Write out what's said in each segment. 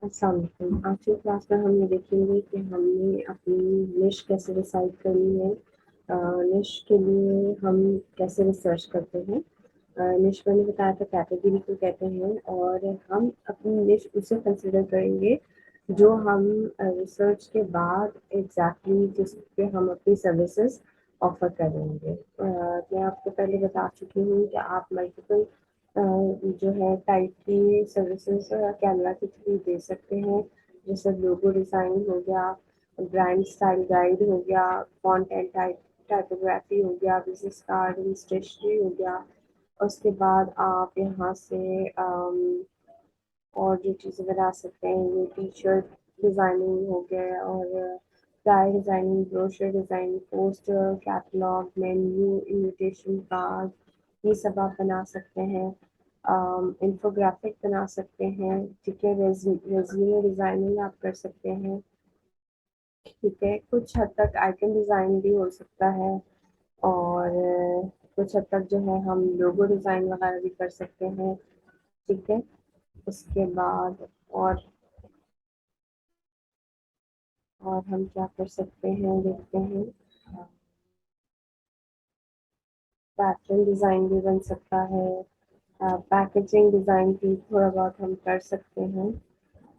अस्सलाम वालेकुम। आज की क्लास में हम ये देखेंगे कि हमने अपनी निश कैसे डिसाइड करनी है। निश के लिए हम कैसे रिसर्च करते हैं। निश मैंने बताया था कैटेगरी को कहते हैं, और हम अपनी निश उसे कंसिडर करेंगे जो हम रिसर्च के बाद एग्जैक्टली जिस पे हम अपनी सर्विसेज ऑफर करेंगे। मैं आपको पहले बता चुकी हूँ कि आप मल्टीपल जो है टाइप की सर्विसेज कैनवा के थ्रू दे सकते हैं, जैसे लोगो डिज़ाइन हो गया, ब्रांड स्टाइल गाइड हो गया, फॉन्ट एंड टाइपोग्राफी हो गया, बिजनेस कार्ड एंड स्टेशनरी हो गया। उसके बाद आप यहाँ से और जो चीज़ें बना सकते हैं, ये टी शर्ट डिज़ाइनिंग हो गया, और flyer designing, brochure designing, poster, catalogue, menu, invitation card, ये सब आप बना सकते हैं। इन्फोग्राफिक बना सकते हैं, ठीक है। रेज्यूमे डिज़ाइनिंग आप कर सकते हैं, ठीक है। कुछ हद तक आइकन डिज़ाइन भी हो सकता है, और कुछ हद तक जो है हम लोगो डिज़ाइन वगैरह भी कर सकते हैं, ठीक है। उसके बाद और हम क्या कर सकते हैं, देखते हैं। पैटर्न डिज़ाइन भी बन सकता है, पैकेजिंग डिज़ाइन भी थोड़ा बहुत हम कर सकते हैं,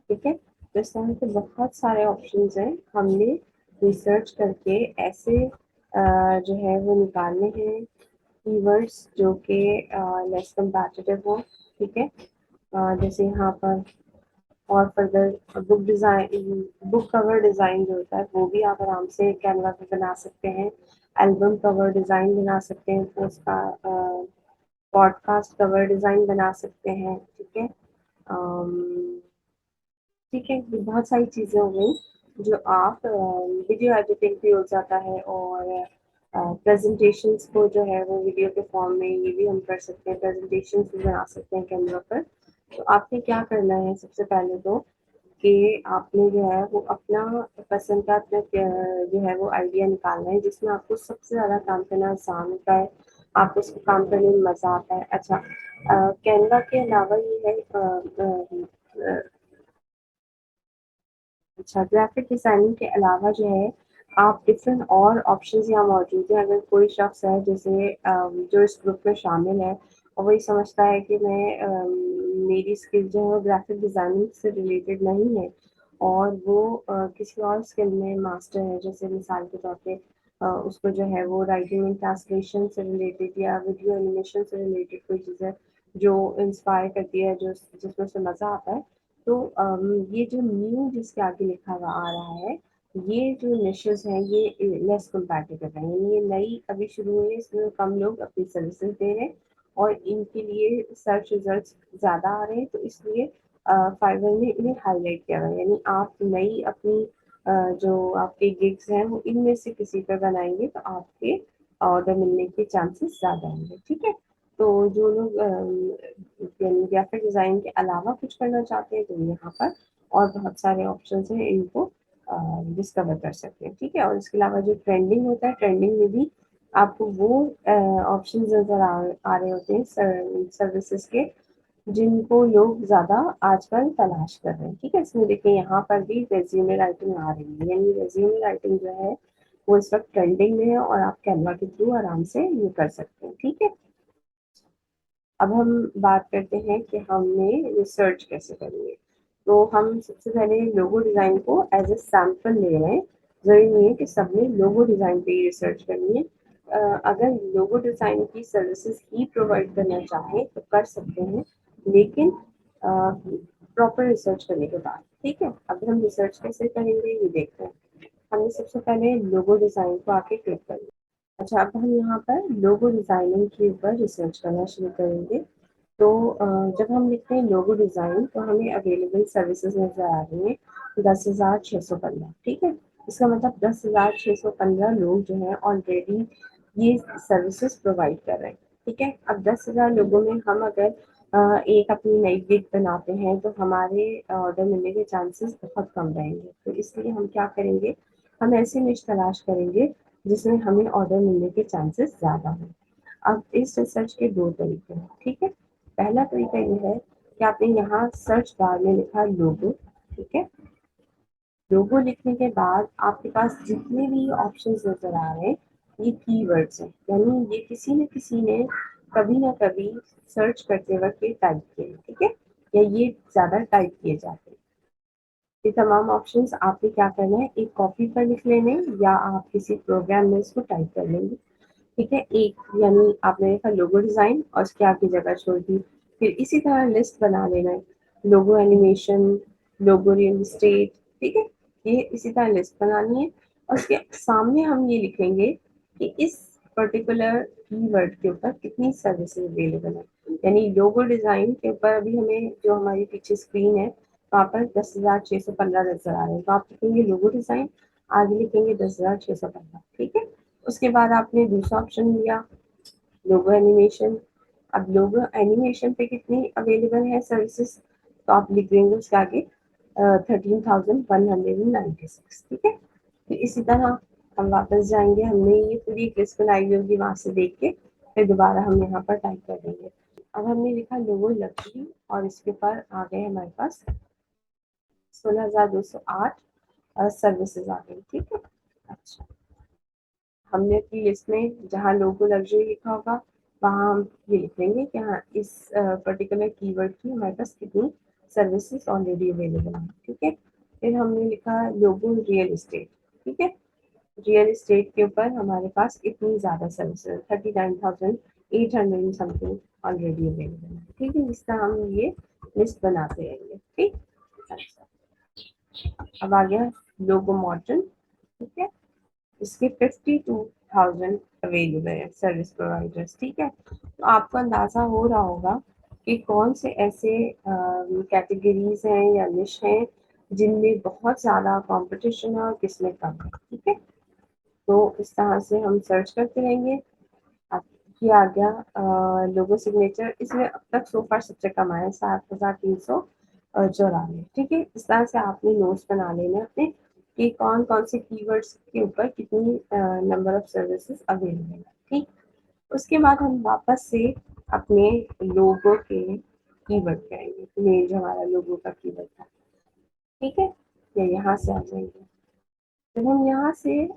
ठीक है। तो इस तरह के बहुत सारे ऑप्शंस हैं। हमने रिसर्च करके ऐसे जो है वो निकालने हैं कीवर्ड्स जो कि लेस कम्पैटिटिव हो, ठीक है। जैसे यहाँ पर और फर्दर बुक कवर डिज़ाइन जो होता है वो भी आप आराम से कैनवा पे बना सकते हैं। एल्बम कवर डिज़ाइन बना सकते हैं, पॉडकास्ट कवर डिज़ाइन बना सकते हैं, ठीक है। ठीक है, ये बहुत सारी चीज़ें हो गई जो आप वीडियो एडिटिंग भी हो जाता है, और प्रेजेंटेशंस को जो है वो वीडियो के फॉर्म में ये भी हम कर सकते हैं, प्रेजेंटेशंस भी बना सकते हैं कैनवा पर। तो आपने क्या करना है, सबसे पहले तो कि आपने जो है वो अपना पसंद का अपना जो है वो आइडिया निकालना है जिसमें आपको सबसे ज़्यादा काम करना आसान होता है, आपको उसको काम करने में मज़ा आता है। अच्छा, कैनवा के अलावा ये है अच्छा, ग्राफिक डिज़ाइनिंग के अलावा जो है आप डिफरेंट और ऑप्शंस यहाँ मौजूद हैं। अगर कोई शख्स है जैसे जो इस ग्रुप में शामिल है और वही समझता है कि मेरी स्किल जो है वो ग्राफिक डिज़ाइनिंग से रिलेटेड नहीं है, और वो किसी और स्किल में मास्टर है, जैसे मिसाल के तौर पे उसको जो है वो राइटिंग एंड ट्रांसलेशन से रिलेटेड या वीडियो एनिमेशन से रिलेटेड कोई चीज़ है जो इंस्पायर करती है, जो जिसमें उसे मज़ा आता है। तो ये जो न्यू जिसके आगे लिखा हुआ आ रहा है, ये जो निशेस हैं ये लेस कम्पैटिटिव है, यानी ये नई अभी शुरू हुई है, इसमें कम लोग अपनी सर्विसेज दे रहे हैं और इनके लिए सर्च रिजल्ट्स ज़्यादा आ रहे हैं, तो इसलिए फाइवर ने इन्हें हाईलाइट किया हुआ है। यानी आप नई अपनी जो आपके गिग्स हैं वो इनमें से किसी पर बनाएंगे तो आपके ऑर्डर मिलने के चांसेस ज़्यादा होंगे, ठीक है। तो जो लोग ग्राफिक डिज़ाइन के अलावा कुछ करना चाहते हैं तो यहाँ पर और बहुत सारे ऑप्शंस हैं, इनको डिस्कवर कर सकते हैं, ठीक है। और इसके अलावा जो ट्रेंडिंग होता है, ट्रेंडिंग में भी आपको वो ऑप्शंस नज़र आ रहे होते हैं सर्विसेज के जिनको लोग ज़्यादा आजकल तलाश कर रहे हैं, ठीक है। इसमें देखिए यहाँ पर भी रेज्यूमे राइटिंग आ रही है, यानी रेज्यूमे राइटिंग जो है वो इस वक्त ट्रेंडिंग में है और आप कैनवा के थ्रू आराम से ये कर सकते हैं, ठीक है। अब हम बात करते हैं कि हमने रिसर्च कैसे करनी है। तो हम सबसे पहले लोगो डिज़ाइन को एज ए सैम्पल ले रहे हैं। ज़रूरी नहीं है कि सबने लोगो डिज़ाइन पे ही रिसर्च करनी है। अगर लोगो डिज़ाइन की सर्विसेज ही प्रोवाइड करना चाहें तो कर सकते हैं, लेकिन प्रॉपर रिसर्च करने के बाद, ठीक है। अब हम रिसर्च कैसे करेंगे ये देखते हैं। हमने सबसे पहले लोगो डिज़ाइन को आके क्लिक करना। अच्छा, अब हम यहाँ पर लोगो डिज़ाइनिंग के ऊपर रिसर्च करना शुरू करेंगे। तो जब हम लिखते हैं लोगो डिज़ाइन तो हमें अवेलेबल सर्विसेज नज़र आ रही हैं 10,615, ठीक है। इसका मतलब 10,615 लोग जो हैं ऑलरेडी ये सर्विसेज प्रोवाइड कर रहे हैं, ठीक है। अब 10,000 लोगों में हम अगर एक अपनी नई गिग बनाते हैं तो हमारे ऑर्डर मिलने के चांसेस बहुत कम रहेंगे। तो इसलिए हम क्या करेंगे, हम ऐसी निश तलाश करेंगे जिसमें हमें ऑर्डर मिलने के चांसेस ज़्यादा हों। अब इस रिसर्च के 2 तरीके हैं, ठीक है। पहला तरीका ये है कि आपने यहाँ सर्च बार में लिखा लोगो, लोगो लिखने के बाद आपके पास जितने भी ऑप्शंस नजर आ रहे हैं ये कीवर्ड्स हैं, यानी ये किसी न किसी ने कभी ना कभी सर्च करते वक्त ये टाइप किए, ठीक है, या ये ज्यादा टाइप किए जाते हैं। ये तमाम ऑप्शंस आपने क्या करना है, एक कॉपी पर लिख लेने या आप किसी प्रोग्राम में इसको टाइप कर लेंगे, ठीक है। एक यानी आपने लिखा लोगो डिजाइन और उसके आगे जगह छोड़ दी। फिर इसी तरह लिस्ट बना लेना है, लोगो एनिमेशन, लोगो रियल एस्टेट, ठीक है, ये इसी तरह लिस्ट बनानी है। और उसके सामने हम ये लिखेंगे कि इस पर्टिकुलर कीवर्ड के ऊपर कितनी सर्विसेज अवेलेबल है। यानी लोगो डिजाइन के ऊपर अभी हमें जो हमारी पीछे स्क्रीन है वहाँ पर 10,615 नजर आ रहे हैं, तो आप लिखेंगे लोगो डिजाइन, आगे लिखेंगे 10,615, ठीक है। उसके बाद आपने दूसरा ऑप्शन लिया लोगो एनिमेशन। अब लोगो एनिमेशन पे कितनी अवेलेबल है सर्विसेज, तो आप लिख देंगे उसके आगे 13,196, ठीक है। फिर इसी तरह हम वापस जाएंगे, हमने ये पूरी एक लिस्ट बनाई होगी वहां से देख के, फिर दोबारा हम यहाँ पर टाइप कर देंगे। अब हमने लिखा लोगो लग्जरी और इसके ऊपर आ गए हमारे पास 16,208 सर्विसेज आ गई, ठीक है। अच्छा, हमने अपनी लिस्ट में जहाँ लोगो लग्जरी लिखा होगा वहाँ हम ये लिखेंगे कि हाँ इस पर्टिकुलर कीवर्ड की हमारे पास कितनी सर्विसेज ऑलरेडी अवेलेबल है, ठीक है। फिर हमने लिखा लोगो रियल एस्टेट, ठीक है। रियल एस्टेट के ऊपर हमारे पास इतनी ज़्यादा सर्विसेज 39,800 समथिंग ऑलरेडी अवेलेबल है, ठीक है। इस तरह हम ये लिस्ट बनाते रहेंगे, ठीक। अच्छा, अब आ गया लोगो मॉडर्न, ठीक है। इसके 52,000 अवेलेबल है सर्विस प्रोवाइडर्स, ठीक है। तो आपको अंदाजा हो रहा होगा कि कौन से ऐसे कैटेगरीज हैं या निश हैं जिनमें बहुत ज़्यादा कंपटीशन है और किसमें कम है, ठीक है। तो इस तरह से हम सर्च करते रहेंगे। अब ये आ गया लोगो सिग्नेचर, इसमें अब तक सो फार सबसे कम आया 7,394, ठीक है। इस तरह से आपने नोट्स बना लेने अपने कि कौन कौन से कीवर्ड्स के ऊपर कितनी नंबर ऑफ सर्विसेज अवेलेबल है, ठीक। उसके बाद हम वापस से अपने लोगो के कीवर्ड पे आएंगे, मेन जो हमारा लोगो का कीवर्ड था, ठीक है, ये यहाँ से आ जाएंगे। जब हम यहाँ से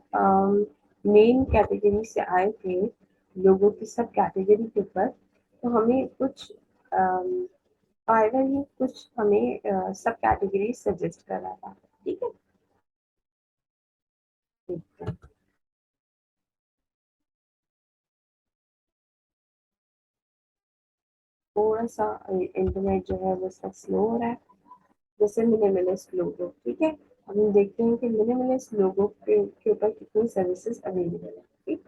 मेन कैटेगरी से आए थे लोगों की सब कैटेगरी के ऊपर, तो हमें कुछ फाइवर ही कुछ हमें सब कैटेगरी सजेस्ट कर रहा था, ठीक है। ठीक है, थोड़ा सा इंटरनेट जो है वो सब स्लो हो रहा है। जैसे मिनिमलिस्ट लोगो, ठीक है, हम देखते हैं कि मिनिमलिस्ट लोगो के ऊपर कितनी सर्विसेज अवेलेबल है, ठीक।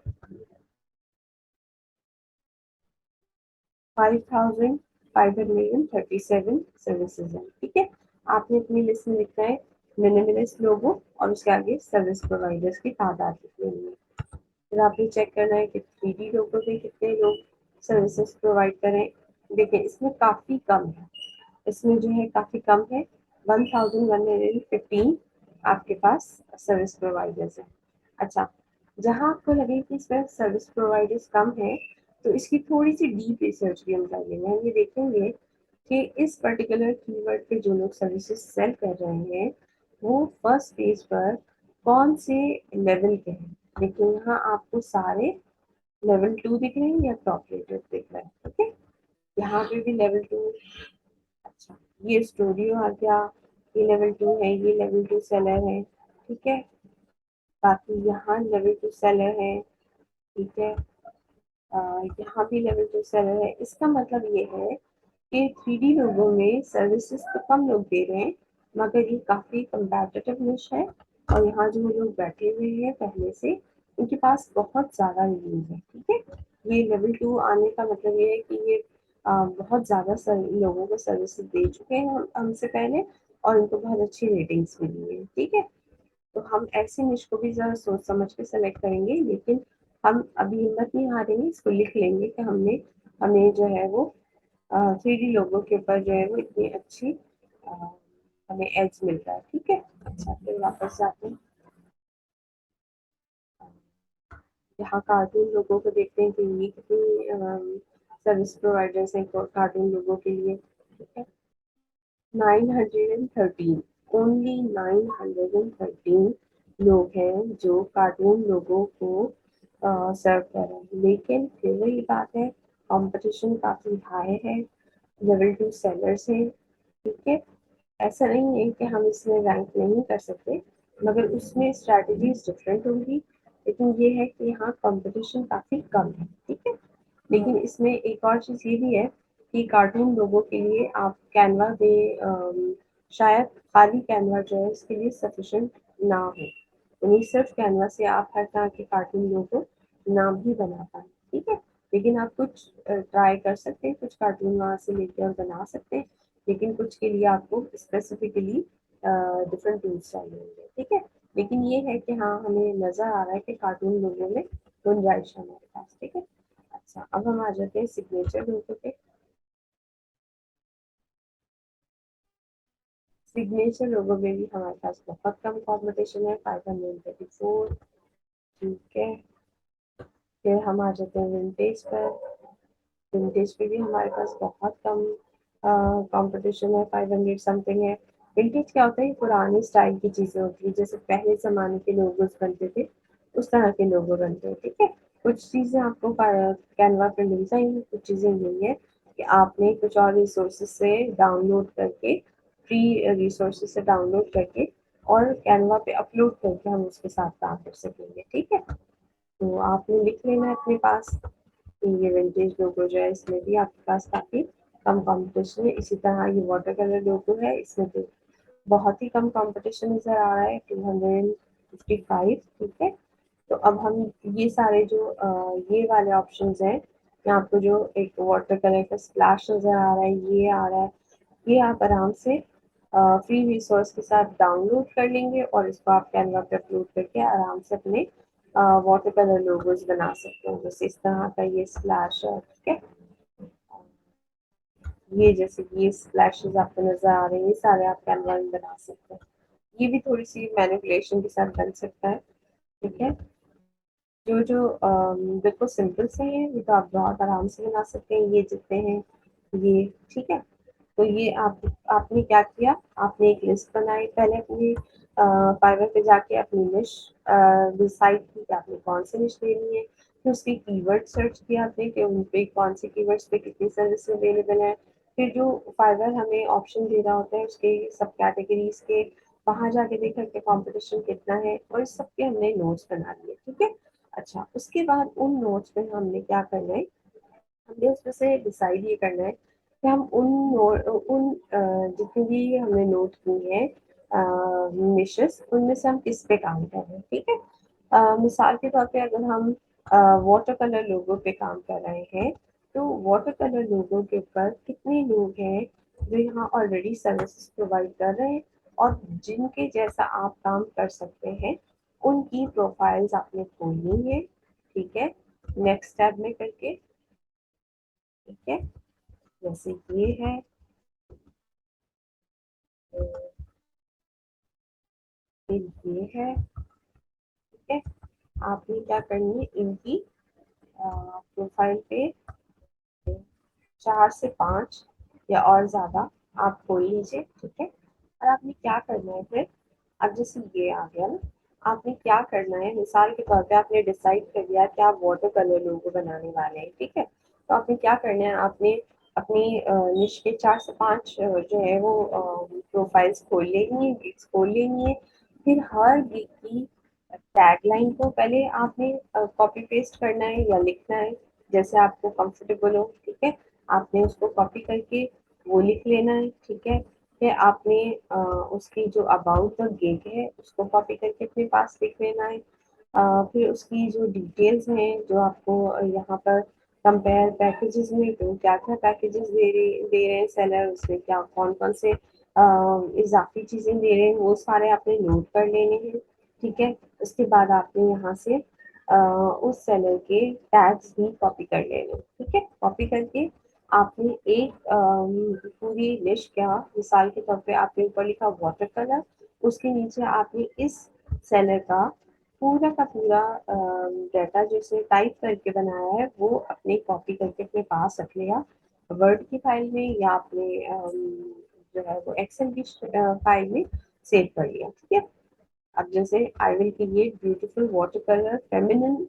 5,537 सर्विसेज हैं, ठीक है। आपने अपनी लिस्ट में लिखना है मिनिमलिस्ट लोगो और उसके आगे सर्विस प्रोवाइडर्स की तादाद लिखनी है। फिर आपने चेक करना है कि 3D लोगो पे कितने लोग सर्विसेज प्रोवाइड करें। देखिए इसमें काफ़ी कम है, इसमें जो है काफ़ी कम है, 1115 आपके पास सर्विस प्रोवाइडर्स हैं। अच्छा, जहाँ आपको लगे कि इसमें सर्विस प्रोवाइडर्स कम है तो इसकी थोड़ी सी डीप रिसर्च भी हम कर लेंगे। हम ये देखेंगे कि इस पर्टिकुलर कीवर्ड पे जो लोग सर्विसेज सेल कर रहे हैं वो फर्स्ट पेज पर कौन से लेवल के हैं। लेकिन यहाँ आपको सारे लेवल 2 दिख रहे हैं या टॉप रेटेड दिख रहा है, ठीक है। यहाँ पे भी लेवल 2। अच्छा, ये स्टूडियो आ गया, ये लेवल 2 है, ये लेवल 2 सेलर है, ठीक है। बाकी यहाँ लेवल 2 सेलर है, ठीक है। यहाँ भी लेवल 2 सेलर है। इसका मतलब ये है कि 3D लोगों में सर्विसेज तो कम लोग दे रहे हैं मगर ये काफ़ी कंपैटिटिव निश है और यहाँ जो लोग बैठे हुए हैं पहले से उनके पास बहुत ज़्यादा रिव्यूज है, ठीक है। ये लेवल 2 आने का मतलब ये है कि ये बहुत ज़्यादा लोगों को सर्विसेज दे चुके हैं हमसे पहले और उनको बहुत अच्छी रेटिंग्स मिली है, ठीक है। तो हम ऐसे निश को भी ज़रा सोच समझ के सेलेक्ट करेंगे, लेकिन हम अभी हिम्मत नहीं हारेंगे, इसको लिख लेंगे कि हमें जो है वो 3D लोगों के ऊपर जो है वो इतनी अच्छी अ, हमें एज मिल रहा है, ठीक है। अच्छा, फिर वापस जाते हैं, यहाँ कार्टून लोगों को देखते हैं कि ये कितनी सर्विस प्रोवाइडर्स हैं कार्टून लोगों के लिए, ठीक है। 913 ओनली 913 लोग हैं जो कार्टून लोगों को सर्व कर रहे हैं, लेकिन फिर वही बात है, कंपटीशन काफ़ी हाई है, लेवल 2 सेलर्स हैं, ठीक है। ऐसा नहीं है कि हम इसमें रैंक नहीं कर सकते, मगर उसमें स्ट्रैटेजीज डिफरेंट होंगी, लेकिन ये है कि यहाँ कंपटीशन काफ़ी कम है, ठीक है। लेकिन इसमें एक और चीज़ ये भी है कि कार्टून लोगों के लिए आप कैनवा में शायद खाली कैनवा जो है इसके लिए सफिशेंट ना हो, यानी सिर्फ कैनवा से आप हर तरह के कार्टून लोगो ना भी बना पाए, ठीक है। लेकिन आप कुछ ट्राई कर सकते हैं, कुछ कार्टून वहाँ से लेके और बना सकते हैं, लेकिन कुछ के लिए आपको स्पेसिफिकली डिफरेंट टूल्स चाहिए होंगे, ठीक है। लेकिन ये है कि हाँ, हमें नज़र आ रहा है कि कार्टून लोगों में गुंजाइश है हमारे पास, ठीक है। अच्छा, अब हम आ जाते हैं सिग्नेचर लोगों पे। सिग्नेचर लोगों में भी हमारे पास बहुत कम कंपटीशन है, 534, ठीक है। फिर हम आ जाते हैं विंटेज पर। विंटेज पे भी हमारे पास बहुत कम कंपटीशन है, 500 समथिंग है। विंटेज क्या होता है, ये पुराने स्टाइल की चीज़ें होती है, जैसे पहले ज़माने के लोगोस बनते थे, उस तरह के लोगो बनते हैं, ठीक है। कुछ चीज़ें आपको कैनवा पे मिल जाएंगी, कुछ चीज़ें नहीं है कि आपने कुछ और रिसोर्सेज से डाउनलोड करके, फ्री रिसोर्सेज से डाउनलोड करके और कैनवा पे अपलोड करके हम उसके साथ काम कर सकेंगे, ठीक है। तो आपने लिख लेना है अपने पास कि ये विंटेज लोगो जो है इसमें भी आपके पास काफ़ी कम कंपटीशन है। इसी तरह ये वाटर कलर लोगो है, इसमें तो बहुत ही कम कंपटीशन नज़र आ रहा है, 255, ठीक है। तो अब हम ये सारे जो ये वाले ऑप्शंस हैं, यहाँ आपको जो एक वाटर कलर का स्प्लैश नज़र आ रहा है, ये आ रहा है, ये आप आराम से फ्री रिसोर्स के साथ डाउनलोड कर लेंगे और इसको आप कैनवा पे अपलोड करके आराम से अपने वाटर कलर लोगोज बना सकते हैं, जैसे इस तरह का ये स्प्लैश है, ठीक है। ये जैसे कि ये स्प्लैशेस आपको नजर आ रहे हैं, ये सारे आप कैनवा में बना सकते हैं। ये भी थोड़ी सी मैनिपुलेशन के साथ बन सकता है, ठीक है। जो जो बिल्कुल सिंपल से हैं ये तो आप बहुत आराम से बना सकते हैं, ये जितने हैं ये, ठीक है। तो ये आपने क्या किया, आपने एक लिस्ट बनाई, पहले अपनी फाइवर पे जाके अपनी निश डिसाइड की कि आपने कौन सी निश लेनी है, फिर उसके कीवर्ड सर्च किया आपने कि उन पे कौन से कीवर्ड्स पे कितनी सर्विस अवेलेबल है। फिर जो फाइवर हमें ऑप्शन दे रहा होता है उसके सब कैटेगरीज के, वहाँ जाके देखा कि कंपटीशन कितना है और इस सब के हमने नोट्स बना लिए, ठीक है। अच्छा, उसके बाद उन नोट्स में हमने क्या करना है, हमने उसमें से डिसाइड ये करना है कि हम उन जितनी भी हमने नोट की है निशेस, उनमें से हम किस पे काम कर रहे हैं, ठीक है। मिसाल के तौर पे अगर हम वाटर कलर लोगो पे काम कर रहे हैं, तो वाटर कलर लोगो के ऊपर कितने लोग हैं जो यहाँ ऑलरेडी सर्विसेज प्रोवाइड कर रहे हैं और जिनके जैसा आप काम कर सकते हैं, उनकी प्रोफाइल्स आपने खोलनी है, ठीक है। नेक्स्ट टैब में करके, ठीक है, जैसे ये है, तो फिर ये है, ठीक है। आपने क्या करनी है, इनकी प्रोफाइल पे 4 से 5 या और ज़्यादा आप खोल लीजिए, ठीक है। और आपने क्या करना है फिर, अब जैसे ये आ गया ना, आपने क्या करना है, मिसाल के तौर पे आपने डिसाइड कर लिया कि आप वाटर कलर लोगो बनाने वाले हैं, ठीक है। तो आपने क्या करना है, आपने अपनी निश के 4 से 5 जो है वो प्रोफाइल्स खोल लेनी है, गिग्स खोल लेनी है। फिर हर गिग की टैगलाइन को पहले आपने कॉपी पेस्ट करना है या लिखना है, जैसे आपको कंफर्टेबल हो, ठीक है। आपने उसको कॉपी करके वो लिख लेना है, ठीक है। फिर आपने उसकी जो अबाउट द गिग है उसको कॉपी करके अपने पास लिख लेना है। फिर उसकी जो डिटेल्स हैं जो आपको यहाँ पर कंपेयर पैकेजेस में तो क्या क्या पैकेजेस दे रहे हैं सेलर, उसमें क्या कौन कौन से इजाफी चीज़ें दे रहे हैं, वो सारे आपने नोट कर लेने हैं, ठीक है। उसके बाद आपने यहाँ से उस सेलर के टैग्स भी कॉपी कर लेने, ठीक है। कॉपी करके आपने एक पूरी लिस्ट, क्या मिसाल के तौर पे आपने ऊपर लिखा वाटर कलर, उसके नीचे आपने इस सेलर का पूरा का पूरा डाटा जो इसने टाइप करके बनाया है वो अपने कॉपी करके अपने पास रख लिया वर्ड की फाइल में, या अपने जो है वो एक्सेल की फाइल में सेव कर लिया, ठीक है। अब जैसे I will create beautiful water colour feminine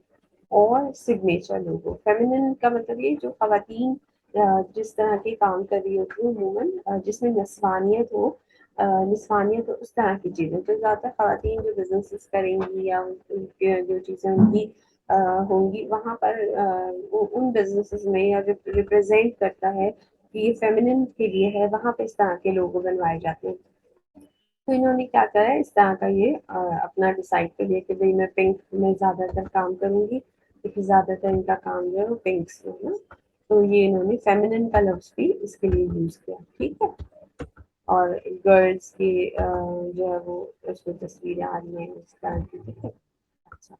और सिग्नेचर लोगो। फेमिनिन का मतलब ये जो खवातीन जिस तरह के काम कर रही होती है वूमन, जिसमें नस्वानियत हो उस तरह की चीज़ें। तो ज़्यादातर खवातीन जो बिजनेसेस करेंगी या जो चीज़ें उनकी होंगी वहाँ पर उन बिजनेसेस में या रिप्रेजेंट करता है कि ये फेमिनिन के लिए है, वहाँ पे इस तरह के लोगो बनवाए जाते हैं। तो इन्होंने क्या करा है, इस तरह का ये अपना डिसाइड कर लिया कि भाई मैं पिंक में ज़्यादातर काम करूँगी, क्योंकि ज़्यादातर इनका काम जो है वो पिंक्स में है ना। तो ये इन्होंने फेमिनिन कलर्स भी इसके लिए यूज़ किया, ठीक है। और गर्ल्स की जो है वो उसमें तस्वीरें आ रही हैं इस तरह की, ठीक है। अच्छा,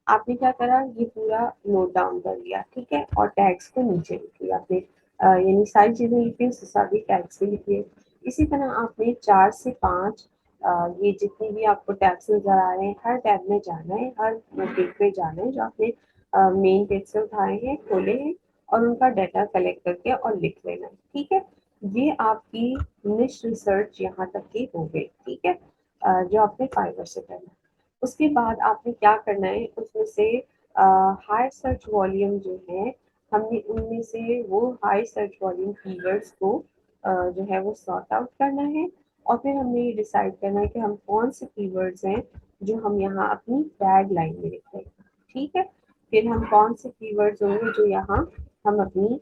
आपने क्या करा, ये पूरा नोट डाउन कर लिया, ठीक है, और टैग्स को नीचे लिख लिया आपने। यानी सारी चीज़ें लिखी उसके साथ ही टैग्स भी लिख लिए। इसी तरह आपने 4 से 5 ये जितनी भी आपको टैग्स नज़र आ रहे हैं हर टैग में जाना है, हर पेज पे जाना है जो आपने मेन पेज से उठाए हैं, खोले हैं, और उनका डाटा कलेक्ट करके और लिख लेना है, ठीक है। ये आपकी निश रिसर्च यहाँ तक की हो गई, ठीक है, जो आपने फाइवर से करना है। उसके बाद आपने क्या करना है, उसमें से हाई सर्च वॉल्यूम जो है, हमने उनमें से वो हाई सर्च वॉल्यूम कीवर्ड्स को जो है वो सॉर्ट आउट करना है। और फिर हमने ये डिसाइड करना है कि हम कौन से कीवर्ड्स हैं जो हम यहाँ अपनी टैग लाइन में लिखेंगे, ठीक है। फिर हम कौन से कीवर्ड्स होंगे जो यहाँ हम अपनी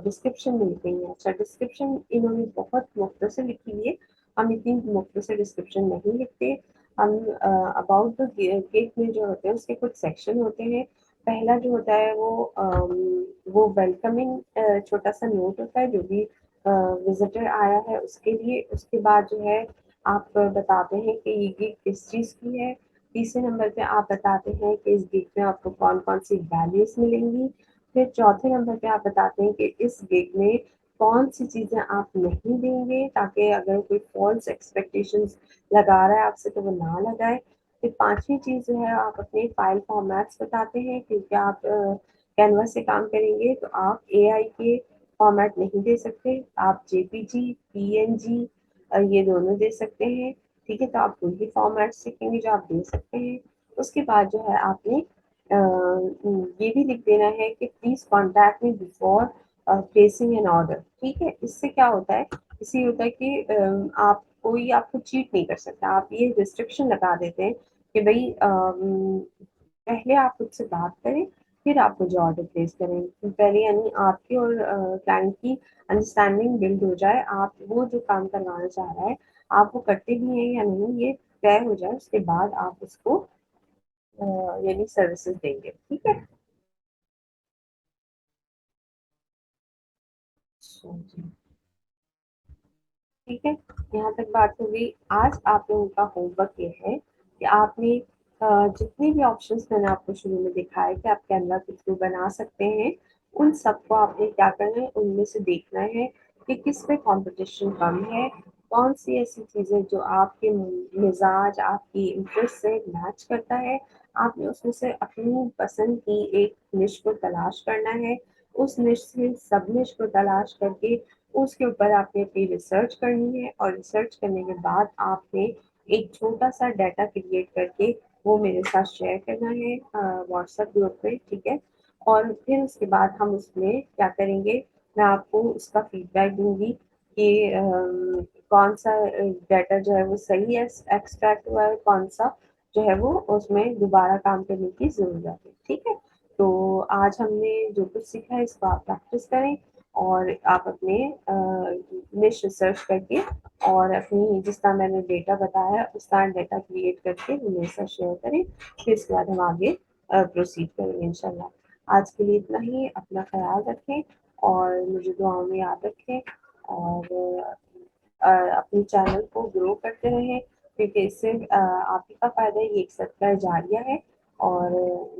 डिस्क्रिप्शन में लिखेंगे। अच्छा, डिस्क्रिप्शन इन्होंने बहुत मुख्तसर लिखी हुई है, हम इतनी मुख्तसर डिस्क्रिप्शन नहीं लिखते। हम अबाउट द गिग में जो होते हैं उसके कुछ सेक्शन होते हैं। पहला जो होता है वो वेलकमिंग छोटा सा नोट होता है जो भी विजिटर आया है उसके लिए। उसके बाद जो है आप बताते हैं कि ये गिग किस चीज़ की है। तीसरे नंबर पे आप बताते हैं कि इस गिग में आपको कौन कौन सी वैल्यूज मिलेंगी। फिर चौथे नंबर पे आप बताते हैं कि इस गिग में कौन सी चीज़ें आप नहीं देंगे, ताकि अगर कोई फॉल्स एक्सपेक्टेशंस लगा रहा है आपसे तो वो ना लगाए। फिर पांचवी चीज़ जो है आप अपने फाइल फॉर्मेट्स बताते हैं, क्योंकि आप कैनवा से काम करेंगे तो आप एआई के फॉर्मेट नहीं दे सकते, आप जेपीजी पीएनजी ये दोनों दे सकते हैं, ठीक है। तो आप वही फॉर्मेट सीखेंगे जो आप दे सकते हैं। उसके बाद जो है आपने ये भी लिख देना है कि please contact me before placing an order, ठीक है। इससे क्या होता है, इससे होता है कि आप कोई आपको चीट नहीं कर सकता। आप ये रिस्ट्रिक्शन लगा देते हैं कि भाई पहले आप मुझसे बात करें, फिर आप मुझे ऑर्डर प्लेस करें। पहले यानी आपकी और क्लाइंट की अंडरस्टैंडिंग बिल्ड हो जाए, आप वो जो काम करवाना चाह रहा है आप वो करते भी हैं या नहीं ये तय हो जाए, उसके बाद आप उसको यानी सर्विसेज देंगे, ठीक है। अच्छा जी, ठीक है, यहाँ तक बात हो गई। आज आप लोगों का होमवर्क ये है कि आपने जितने भी ऑप्शंस मैंने आपको शुरू में दिखाए कि आप कैनवा के थ्रू बना सकते हैं, उन सबको आपने क्या करना है, उनमें से देखना है कि किस पे कंपटीशन कम है, कौन सी ऐसी चीज़ें जो आपके मिजाज आपकी इंटरेस्ट से मैच करता है। आपने उसमें से अपनी पसंद की एक निश को तलाश करना है। उस निश से सब निश को तलाश करके उसके ऊपर आपने अपनी रिसर्च करनी है, और रिसर्च करने के बाद आपने एक छोटा सा डाटा क्रिएट करके वो मेरे साथ शेयर करना है व्हाट्सएप ग्रुप पे, ठीक है। और फिर उसके बाद हम उसमें क्या करेंगे, मैं आपको उसका फीडबैक दूंगी कि कौन सा डाटा जो है वो सही है एक्सट्रैक्ट हुआ है, कौन सा जो है वो उसमें दोबारा काम करने की ज़रूरत है, ठीक है। तो आज हमने जो कुछ सीखा है इसको आप प्रैक्टिस करें, और आप अपने निश रिसर्च करके और अपनी जिस तरह मैंने डेटा बताया उस तरह डेटा क्रिएट करके वो मेरे साथ शेयर करें। फिर इसके बाद हम आगे प्रोसीड करेंगे इंशाल्लाह। आज के लिए इतना ही, अपना ख्याल रखें और मुझे दुआओं में याद रखें, और अपने चैनल को ग्रो करते रहें, क्योंकि इससे आप ही का फ़ायदा है, ये एक सदका जारिया है। और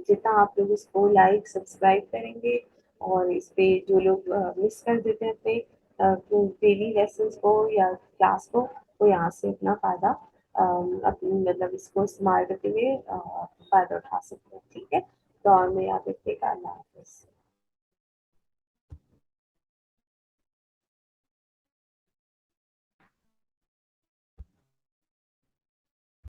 जितना आप लोग इसको लाइक सब्सक्राइब करेंगे और इस पे जो लोग मिस कर देते हैं अपने डेली लेसन्स को या क्लास को, वो यहाँ से अपना फ़ायदा अपनी मतलब इसको इस्तेमाल करते हुए फ़ायदा उठा सकते हैं, ठीक है। तो और में याद रखिएगा, अल्लाह हाफ़िज़।